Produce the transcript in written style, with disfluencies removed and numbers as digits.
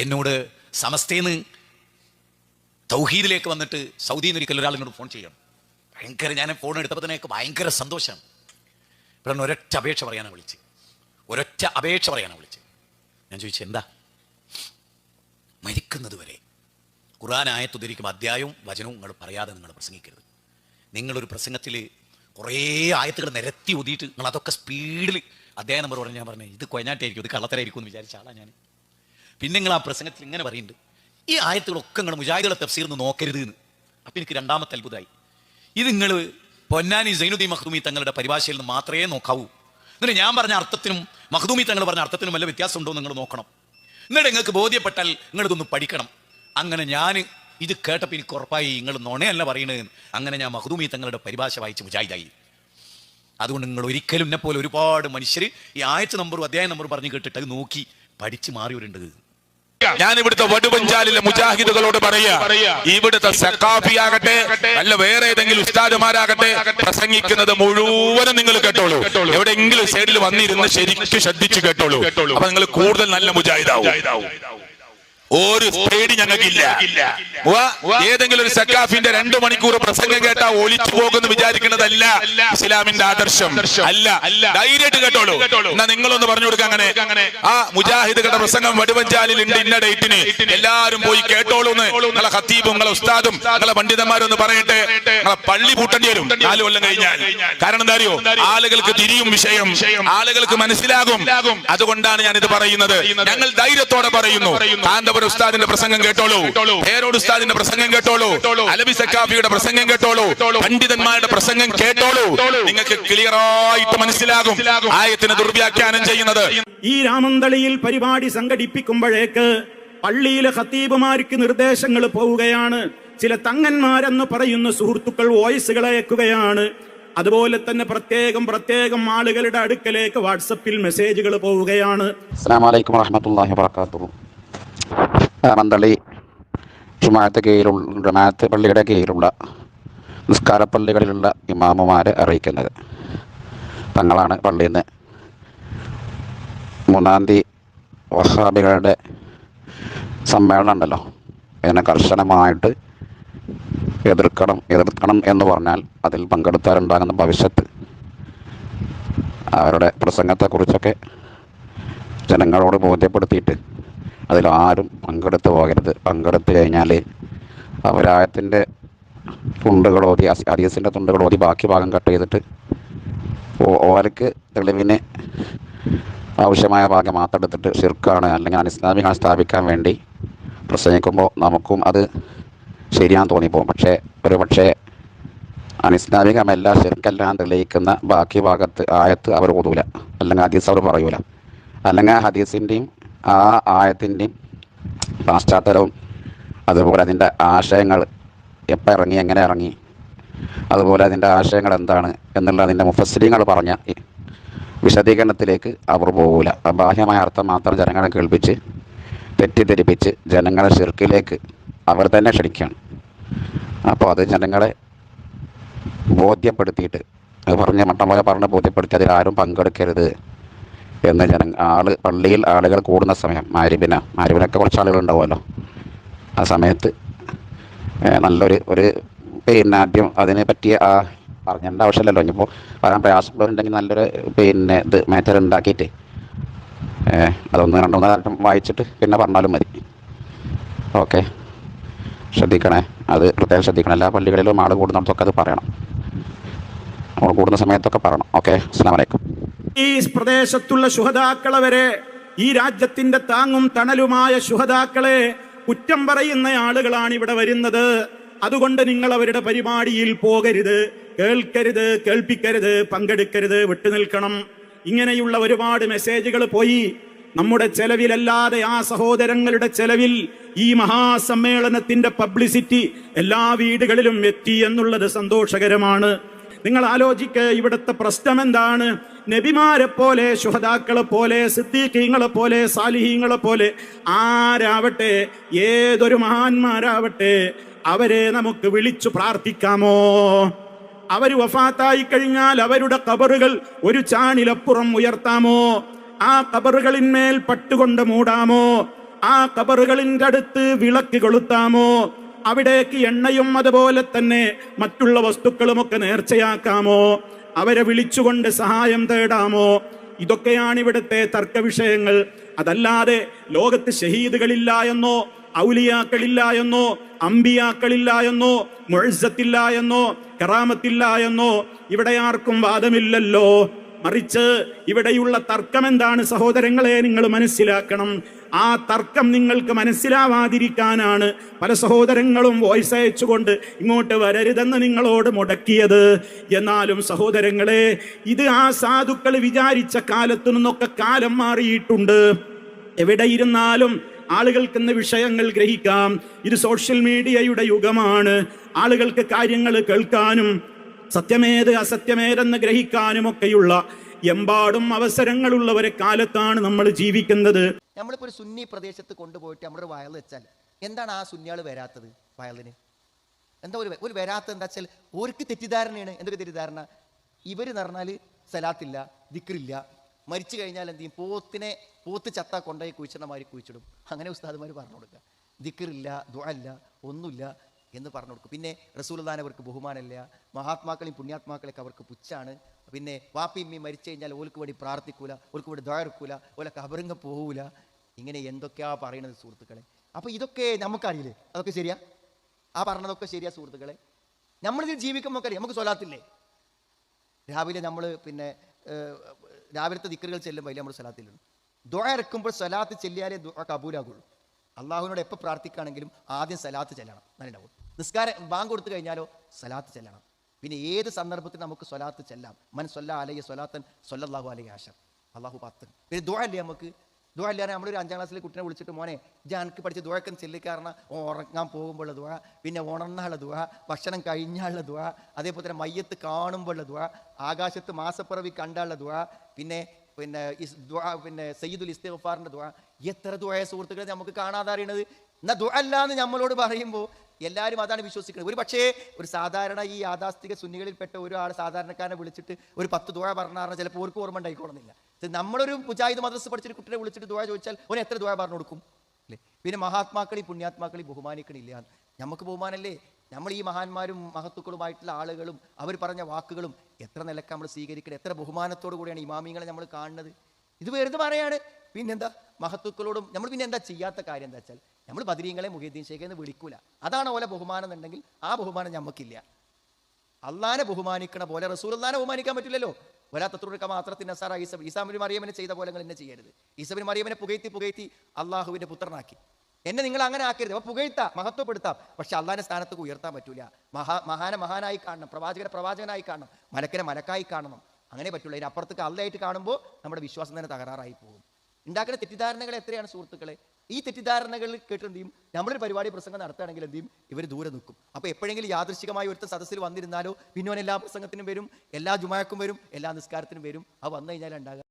എന്നോട് സമസ്തേന്ന് തൗഹീദിലേക്ക് വന്നിട്ട് സൗദിയിൽ നിന്ന് ഒരിക്കൽ ഒരാളിനോട് ഫോൺ ചെയ്യണം. ഭയങ്കര, ഞാൻ ഫോൺ എടുത്തപ്പോൾ തന്നെ ഭയങ്കര സന്തോഷമാണ്. ഇവിടെ ഒരൊറ്റ അപേക്ഷ പറയാനാണ് വിളിച്ച്, ഒരൊറ്റ അപേക്ഷ പറയാനാണ് വിളിച്ച്. ഞാൻ ചോദിച്ചു, എന്താ? മരിക്കുന്നത് വരെ ഖുർആൻ ആയത്ത് ഉദ്ധരിക്കും അധ്യായവും വചനവും നിങ്ങൾ പറയാതെ നിങ്ങൾ പ്രസംഗിക്കരുത്. നിങ്ങളൊരു പ്രസംഗത്തിൽ കുറേ ആയത്തുകൾ നിരത്തി ഒതിയിട്ട് നിങ്ങൾ അതൊക്കെ സ്പീഡിൽ അധ്യായം നമ്പർ പറഞ്ഞ് ഞാൻ പറഞ്ഞു ഇത് കൊയനാട്ടായിരിക്കും, ഇത് കള്ളത്തരായിരിക്കും എന്ന് വിചാരിച്ച ആളാണ് ഞാൻ. പിന്നെ നിങ്ങൾ ആ പ്രസംഗത്തിൽ ഇങ്ങനെ പറയുന്നുണ്ട്, ഈ ആയത്തുകളൊക്കെ നിങ്ങൾ മുജാഹിദുകളെ തഫ്സീർന്ന് നോക്കരുത് എന്ന്. അപ്പം എനിക്ക് രണ്ടാമത്തെ അത്ഭുതമായി. ഇത് നിങ്ങൾ പൊന്നാനി സൈനുദ്ദീൻ മഖ്ദൂമി തങ്ങളുടെ പരിഭാഷയിൽ നിന്ന് മാത്രമേ നോക്കാവൂ. എന്നിട്ട് ഞാൻ പറഞ്ഞ അർത്ഥത്തിനും മഖ്ദൂമി തങ്ങൾ പറഞ്ഞ അർത്ഥത്തിനും വല്ല വ്യത്യാസം ഉണ്ടോ നിങ്ങൾ നോക്കണം. എന്നിട്ട് നിങ്ങൾക്ക് ബോധ്യപ്പെട്ടാൽ നിങ്ങളിതൊന്ന് പഠിക്കണം. അങ്ങനെ ഞാൻ ഇത് കേട്ടപ്പോൾ എനിക്ക് ഉറപ്പായി നിങ്ങൾ നുണയല്ല പറയണത്. അങ്ങനെ ഞാൻ മഖ്ദൂമി തങ്ങളുടെ പരിഭാഷ വായിച്ച് മുജാഹിദായി. അതുകൊണ്ട് നിങ്ങൾ ഒരിക്കലും എന്നെ പോലെ ഒരുപാട് മനുഷ്യർ ഈ ആയത്ത് നമ്പറും അധ്യായ നമ്പറും പറഞ്ഞു കേട്ടിട്ട് അത് നോക്കി പഠിച്ച് മാറിയവരുണ്ട്. ഞാൻ ഇവിടുത്തെ വടുവഞ്ചാലിലെ മുജാഹിദുകളോട് പറയാ, ഇവിടുത്തെ സഖാഫിയാകട്ടെ അല്ല വേറെ ഏതെങ്കിലും ഉസ്താദുമാരാകട്ടെ, പ്രസംഗിക്കുന്നത് മുഴുവനും നിങ്ങൾ കേട്ടോളൂ. എവിടെയെങ്കിലും സൈഡിൽ വന്നിരുന്ന് ശരിക്കും ശ്രദ്ധിച്ചു കേട്ടോളൂ. അപ്പൊ നിങ്ങൾ കൂടുതൽ നല്ല മുജാഹിദാവും. ഒരു പേടി ഞങ്ങൾക്കില്ല. ഏതെങ്കിലും ഒരു സക്കാഫിന്റെ 2 മണിക്കൂർ പ്രസംഗം കേട്ടാ ഒലിച്ചു പോകുമെന്ന് വിചാരിക്കുന്നതല്ല ഇസ്ലാമിന്റെ ആദർശം. അല്ല, ധൈര്യമായിട്ട് കേട്ടോളൂ. എന്നാ നിങ്ങളൊന്ന് പറഞ്ഞു കൊടുക്കുക, അങ്ങനെ ആ മുജാഹിദുകളുടെ പ്രസംഗം വടുവഞ്ചാലിൽ ഉണ്ട് ഇന്ന ഡേറ്റിന്, എല്ലാരും പോയി കേട്ടോളൂന്ന് നിങ്ങളെ ഖത്തീബും നിങ്ങളെ ഉസ്താദും നിങ്ങളെ പണ്ഡിതന്മാരൊന്ന് പറയട്ടെ. നിങ്ങളെ പള്ളി പൂട്ടേണ്ടി വരും 4 കൊല്ലം കഴിഞ്ഞാൽ. കാരണം എന്താ അറിയോ, ആളുകൾക്ക് തിരിയും വിഷയം, ആളുകൾക്ക് മനസ്സിലാകും. അതുകൊണ്ടാണ് ഞാനിത് പറയുന്നത്. ഞങ്ങൾ ധൈര്യത്തോടെ പറയുന്നു. ഉസ്താദിന്റെ പ്രസംഗം കേട്ടോളൂ, പേരോട് ഉസ്താദിന്റെ പ്രസംഗം കേട്ടോളൂ, അലവി സക്കാഫിയുടെ പ്രസംഗം കേട്ടോളൂ, പണ്ഡിതന്മാരുടെ പ്രസംഗം കേട്ടോളൂ. നിങ്ങൾക്ക് ക്ലിയറായിട്ട് മനസ്സിലാകും ആയത്തിന് ദുർവ്യാഖ്യാനം ചെയ്യുന്നത്. ഈ രാമന്തളിയിൽ പരിപാടി സംഘടിപ്പിക്കുമ്പോഴേക്ക് പള്ളിയിലെ ഖത്തീബുമാർക്ക് നിർദ്ദേശങ്ങൾ പോവുകയാണ്. ചില തങ്ങന്മാരെന്ന് പറയുന്ന സുഹൃത്തുക്കൾ വോയിസുകൾ അയക്കുകയാണ്. അതുപോലെ തന്നെ പ്രത്യേകം ആളുകളുടെ അടുക്കലേക്ക് വാട്സപ്പിൽ മെസ്സേജുകൾ പോവുകയാണ്. അസ്സലാമു അലൈക്കും വറഹ്മത്തുള്ളാഹി വബറകാതുഹു. രാമന്തളി ജമാഅത്ത് പള്ളിയുടെ കീഴിലുള്ള നിസ്കാര പള്ളികളിലുള്ള ഇമാമുമാരെ അറിയിക്കുന്നത്, തങ്ങളാണ് പള്ളിയിൽ നിന്ന് 3-ാം തീയതി വഹാബികളുടെ സമ്മേളനം ഉണ്ടല്ലോ, അതിനെ കർശനമായിട്ട് എതിർക്കണം എന്ന് പറഞ്ഞാൽ അതിൽ പങ്കെടുത്താലുണ്ടാകുന്ന ഭവിഷ്യത്ത്, അവരുടെ പ്രസംഗത്തെക്കുറിച്ചൊക്കെ ജനങ്ങളോട് ബോധ്യപ്പെടുത്തിയിട്ട് അതിലാരും പങ്കെടുത്ത് പോകരുത്. പങ്കെടുത്തു കഴിഞ്ഞാൽ അവരായത്തിൻ്റെ തുണ്ടുകളോതി, ഹദീസിൻ്റെ തുണ്ടുകളോതി ബാക്കി ഭാഗം കട്ട് ചെയ്തിട്ട് ഓർക്ക് തെളിവിന് ആവശ്യമായ ഭാഗം മാത്രം എടുത്തിട്ട് ഷിർക്കാണ് അല്ലെങ്കിൽ അനിസ്ലാമികമാണ് സ്ഥാപിക്കാൻ വേണ്ടി പ്രസംഗിക്കുമ്പോൾ നമുക്കും അത് ശരിയാന്ന് തോന്നിപ്പോകും. പക്ഷേ അനിസ്ലാമികമല്ല, ഷിർക്കെല്ലാം തെളിയിക്കുന്ന ബാക്കി ഭാഗത്ത് ആയത്ത് അവർ ഓതൂല, അല്ലെങ്കിൽ ഹദീസ് അവർ പറയൂല, അല്ലെങ്കിൽ ആ ഹദീസിൻ്റെയും ആ ആയത്തിൻ്റെയും പാശ്ചാത്തലവും അതുപോലെ അതിൻ്റെ ആശയങ്ങൾ എപ്പോൾ ഇറങ്ങി, എങ്ങനെ ഇറങ്ങി, അതുപോലെ അതിൻ്റെ ആശയങ്ങൾ എന്താണ് എന്നുള്ള അതിൻ്റെ മുഫസ്സിരീങ്ങൾ പറഞ്ഞ വിശദീകരണത്തിലേക്ക് അവർ പോകൂല. ബാഹ്യമായ അർത്ഥം മാത്രം ജനങ്ങളെ കേൾപ്പിച്ച് തെറ്റിദ്ധരിപ്പിച്ച് ജനങ്ങളെ ഷിർക്കിലേക്ക് അവർ തന്നെ ക്ഷണിക്കുകയാണ്. അപ്പോൾ അത് ജനങ്ങളെ ബോധ്യപ്പെടുത്തിയിട്ട് മട്ടം പോലെ പറഞ്ഞ് ബോധ്യപ്പെടുത്തി അതിലാരും പങ്കെടുക്കരുത് എന്ന് പള്ളിയിൽ ആളുകൾ കൂടുന്ന സമയം മാരിബിനൊക്കെ കുറച്ച് ആളുകൾ ഉണ്ടാവുമല്ലോ, ആ സമയത്ത് നല്ലൊരു ആദ്യം അതിനെ പറ്റി പറഞ്ഞേണ്ട ആവശ്യമില്ലല്ലോ. ഇനിയിപ്പോൾ പറയാൻ പ്രയാസമുള്ളവരുണ്ടെങ്കിൽ നല്ലൊരു ഇത് മാറ്റർ ഉണ്ടാക്കിയിട്ട് അതൊന്ന് 2-3 കാലം വായിച്ചിട്ട് പിന്നെ പറഞ്ഞാലും മതി. ഓക്കെ, ശ്രദ്ധിക്കണേ, അത് പ്രത്യേകം ശ്രദ്ധിക്കണം. എല്ലാ പള്ളികളിലും ആൾ കൂടുന്നിടത്തൊക്കെ അത് പറയണം, നമ്മൾ കൂടുന്ന സമയത്തൊക്കെ പറയണം. ഓക്കെ, അസ്സലാമു അലൈക്കും. ഈ പ്രദേശത്തുള്ള ശുഹദാക്കളെ വരെ, ഈ രാജ്യത്തിന്റെ താങ്ങും തണലുമായ ശുഹദാക്കളെ കുറ്റം പറയുന്ന ആളുകളാണ് ഇവിടെ വരുന്നത്. അതുകൊണ്ട് നിങ്ങൾ അവരുടെ പരിപാടിയിൽ പോകരുത്, കേൾക്കരുത്, കേൾപ്പിക്കരുത്, പങ്കെടുക്കരുത്, വിട്ടുനിൽക്കണം. ഇങ്ങനെയുള്ള ഒരുപാട് മെസ്സേജുകൾ പോയി. നമ്മുടെ ചെലവിലല്ലാതെ, ആ സഹോദരങ്ങളുടെ ചെലവിൽ ഈ മഹാസമ്മേളനത്തിന്റെ പബ്ലിസിറ്റി എല്ലാ വീടുകളിലും എത്തി എന്നുള്ളത് സന്തോഷകരമാണ്. നിങ്ങൾ ആലോചിക്കുക, ഇവിടുത്തെ പ്രശ്നം എന്താണ്? നബിമാരെ പോലെ, ശുഹദാക്കളെ പോലെ, സിദ്ദീഖീങ്ങളെ പോലെ, സാലിഹീങ്ങളെ പോലെ ആരാവട്ടെ, ഏതൊരു മഹാന്മാരാവട്ടെ, അവരെ നമുക്ക് വിളിച്ചു പ്രാർത്ഥിക്കാമോ? അവർ വഫാത്തായി കഴിഞ്ഞാൽ അവരുടെ ഖബറുകൾ ഒരു ചാണിലപ്പുറം ഉയർത്താമോ? ആ ഖബറുകളിന്മേൽ പട്ടുകൊണ്ട് മൂടാമോ? ആ ഖബറുകളിന്റെ അടുത്ത് വിളക്ക് കൊളുത്താമോ? അവിടേക്ക് എണ്ണയും അതുപോലെ തന്നെ മറ്റുള്ള വസ്തുക്കളുമൊക്കെ നേർച്ചയാക്കാമോ? അവരെ വിളിച്ചുകൊണ്ട് സഹായം തേടാമോ? ഇതൊക്കെയാണ് ഇവിടുത്തെ തർക്ക വിഷയങ്ങൾ. അതല്ലാതെ ലോകത്ത് ഷഹീദുകളില്ല എന്നോ ഔലിയാക്കളില്ല എന്നോ അമ്പിയാക്കളില്ല എന്നോ മുഅ്സത്തില്ല എന്നോ കറാമത്തില്ല എന്നോ ഇവിടെ ആർക്കും വാദമില്ലല്ലോ. മറിച്ച് ഇവിടെയുള്ള തർക്കം എന്താണ് സഹോദരങ്ങളെ, നിങ്ങൾ മനസ്സിലാക്കണം. ആ തർക്കം നിങ്ങൾക്ക് മനസ്സിലാവാതിരിക്കാനാണ് പല സഹോദരങ്ങളും വോയിസ് അയച്ചുകൊണ്ട് ഇങ്ങോട്ട് വരരുതെന്ന് നിങ്ങളോട് മുടക്കിയത്. എന്നാലും സഹോദരങ്ങളെ, ഇത് ആ സാധുക്കൾ വിചാരിച്ച കാലത്തു നിന്നൊക്കെ കാലം മാറിയിട്ടുണ്ട്. എവിടെ ഇരുന്നാലും ആളുകൾക്ക് ഇന്ന് വിഷയങ്ങൾ ഗ്രഹിക്കാം. ഇത് സോഷ്യൽ മീഡിയയുടെ യുഗമാണ്. ആളുകൾക്ക് കാര്യങ്ങൾ കേൾക്കാനും സത്യമേത് അസത്യമേതെന്ന് ഗ്രഹിക്കാനുമൊക്കെയുള്ള എമ്പാടും അവസരങ്ങളുള്ള ഒരു കാലത്താണ് നമ്മൾ ജീവിക്കുന്നത്. നമ്മളിപ്പോൾ ഒരു സുന്നി പ്രദേശത്ത് കൊണ്ടുപോയിട്ട് നമ്മളൊരു വയൽ വെച്ചാൽ എന്താണ് ആ സുന്നിയാൾ വരാത്തത്? വയലിന് എന്താ ഒരു വരാത്തത്? എന്താ വെച്ചാൽ ഓർക്ക് തെറ്റിദ്ധാരണയാണ്. എന്തൊക്കെ തെറ്റിദ്ധാരണ? ഇവർ എന്ന് പറഞ്ഞാൽ സലാത്തില്ല, ദിക്റില്ല, മരിച്ചു കഴിഞ്ഞാൽ എന്ത് ചെയ്യും? പോത്ത് ചത്ത കൊണ്ടുപോയി കുഴിച്ചിടമാതിരി കുഴിച്ചിടും. അങ്ങനെ ഉസ്താദുമാർ പറഞ്ഞു കൊടുക്കുക. ദിക്റില്ല, ദുആ ഇല്ല, ഒന്നുമില്ല എന്ന് പറഞ്ഞു കൊടുക്കും. പിന്നെ റസൂലുള്ളാഹിനെ അവർക്ക് ബഹുമാനമില്ല, മഹാത്മാക്കളെയും പുണ്യാത്മാക്കളെയൊക്കെ അവർക്ക് പുച്ഛാണ്. പിന്നെ വാപ്പിയമ്മയും മരിച്ചു കഴിഞ്ഞാൽ ഓർക്ക് വേണ്ടി പ്രാർത്ഥിക്കൂല, ഓർക്ക് വേണ്ടി ദുആ എടുക്കൂല, ഓലെ ഖബറിങ്ങ പോകൂല. ഇങ്ങനെ എന്തൊക്കെയാ പറയുന്നത് സുഹൃത്തുക്കളെ. അപ്പോൾ ഇതൊക്കെ നമുക്കറിയില്ലേ? അതൊക്കെ ശരിയാ? ആ പറഞ്ഞതൊക്കെ ശരിയാ സുഹൃത്തുക്കളെ? നമ്മളിതിൽ ജീവിക്കുമ്പോൾ അറിയാം. നമുക്ക് സ്വലാത്തില്ലേ? രാവിലെ നമ്മൾ രാവിലത്തെ ദിക്റുകൾ ചെല്ലുമ്പോൾ അതിൽ നമ്മൾ സ്വലാത്തില്ലുണ്ട്. ദുആ ഇറക്കുമ്പോൾ സ്വലാത്ത് ചെല്ലിയാലേ ദുആ കബൂലാകുള്ളൂ. അള്ളാഹുവിനോട് എപ്പോൾ പ്രാർത്ഥിക്കുകയാണെങ്കിലും ആദ്യം സലാത്ത് ചെല്ലണം, നല്ലുണ്ടാവും. നിസ്കാരം ബാങ്ക് കൊടുത്തു കഴിഞ്ഞാലോ സലാത്ത് ചെല്ലണം. പിന്നെ ഏത് സന്ദർഭത്തിൽ നമുക്ക് സ്വലാത്ത് ചെല്ലാം. മൻ സ്വല്ല അലൈഹി സ്വലാത്തൻ സ്വല്ലല്ലാഹു അലൈഹി ആശർ, അള്ളാഹു 10. പിന്നെ ദുആ ഇല്ലേ? നമുക്ക് ദുആ ഇല്ലാതെ നമ്മളൊരു 5ാം ക്ലാസ്സിലെ കുട്ടിനെ വിളിച്ചിട്ട് മോനെ ജാനക്ക് പഠിച്ച ദുആക്കൻ ചെല്ലിക്കാരണം ഉറങ്ങാൻ പോകുമ്പോഴുള്ള ദുആ, പിന്നെ ഉണർന്നാനുള്ള ദുആ, ഭക്ഷണം കഴിഞ്ഞാലുള്ള ദുആ, അതേപോലെ തന്നെ മയ്യത്ത് കാണുമ്പോഴുള്ള ദുആ, ആകാശത്ത് മാസപ്പിറവി കണ്ടാലുള്ള ദുആ, പിന്നെ സയ്യിദുൽ ഇസ്തിഗ്ഫാറിന്റെ ദുആ. എത്ര ദുആ സുഹൃത്തുക്കളെ നമുക്ക് കാണാതെ അറിയണത്. എന്നാ ദുആ അല്ലാന്ന് നമ്മളോട് പറയുമ്പോൾ എല്ലാവരും അതാണ് വിശ്വസിക്കുന്നത്. ഒരു പക്ഷേ ഒരു സാധാരണ ഈ യാഥാസ്ഥിക സുന്നികളിൽപ്പെട്ട ഒരാൾ സാധാരണക്കാരനെ വിളിച്ചിട്ട് ഒരു 10 ദുആ പറഞ്ഞാൽ ചിലപ്പോൾ ഓർക്ക് ഓർമ്മ ഉണ്ടായിക്കോളുന്നില്ല. നമ്മളൊരു മുജാഹിദ് മദ്രസ പഠിച്ചിട്ട് കുട്ടിയെ വിളിച്ചിട്ട് ദുആ ചോദിച്ചാൽ ഓൻ എത്ര ദുആ പറഞ്ഞു കൊടുക്കും അല്ലേ? പിന്നെ മഹാത്മാക്കളി പുണ്യാത്മാക്കളി ബഹുമാനിക്കണില്ല. നമുക്ക് ബഹുമാനല്ലേ? നമ്മൾ ഈ മഹാന്മാരും മഹത്തുക്കളുമായിട്ടുള്ള ആളുകളും അവർ പറഞ്ഞ വാക്കുകളും എത്ര നിലക്ക് നമ്മൾ സ്വീകരിക്കണം, എത്ര ബഹുമാനത്തോടു കൂടിയാണ് ഇമാമിങ്ങളെ നമ്മൾ കാണുന്നത്. ഇത് വെറുതെ പറയാണ്. പിന്നെന്താ മഹത്തുക്കളോടും നമ്മൾ പിന്നെ എന്താ ചെയ്യാത്ത കാര്യം? എന്താ വെച്ചാൽ നമ്മൾ ബദരീങ്ങളെ മുഹീദ്ദീൻ ശൈഖ് എന്ന് വിളിക്കൂല. അതാണ് ഓലെ ബഹുമാനം എന്നുണ്ടെങ്കിൽ ആ ബഹുമാനം നമുക്കില്ല. അള്ളാനെ ബഹുമാനിക്കണ പോലെ റസൂലുള്ളാഹിനെ ബഹുമാനിക്കാൻ പറ്റില്ലല്ലോ. വലാ തത്രുക മാത്രത്തിന് നസാറ ഈസാബിൻ മറിയമിനെ ചെയ്ത പോലെ നിങ്ങൾ എന്നെ ചെയ്യരുത്. ഈസാബിൻ മറിയമിനെ പുകഴ്ത്തി അള്ളാഹുവിന്റെ പുത്രനാക്കി. എന്നെ നിങ്ങൾ അങ്ങനെ ആക്കരുത്. അപ്പോൾ പുകഴ്ത്താം, മഹത്വപ്പെടുത്താം, പക്ഷെ അള്ളാഹിന്റെ സ്ഥാനത്തേക്ക് ഉയർത്താൻ പറ്റൂല. മഹാനായി കാണണം, പ്രവാചകനായി കാണണം, മലക്കിനെ മലക്കായി കാണണം. അങ്ങനെ പറ്റുള്ളൂ. അതിനപ്പുറത്തേക്ക് അള്ളായിട്ട് കാണുമ്പോൾ നമ്മുടെ വിശ്വാസം തന്നെ തകരാറായി പോകും. ഉണ്ടാക്കുന്ന തെറ്റിദ്ധാരണകൾ എത്രയാണ് സുഹൃത്തുക്കളെ? ഈ തെറ്റിദ്ധാരണകൾ കേട്ട് എന്ത് ചെയ്യും? നമ്മളൊരു പരിപാടി പ്രസംഗം നടത്തുകയാണെങ്കിൽ എന്ത് ചെയ്യും? ഇവർ ദൂരെ നിൽക്കും. അപ്പോൾ എപ്പോഴെങ്കിലും യാദൃശ്ചികമായി ഒരുത്ത സദസ്സിൽ വന്നിരുന്നാലോ പിന്നെ എല്ലാ പ്രസംഗത്തിനും വരും, എല്ലാ ജുമാക്കും വരും, എല്ലാ നിസ്കാരത്തിനും വരും. അത് വന്നു കഴിഞ്ഞാൽ ഉണ്ടാകുക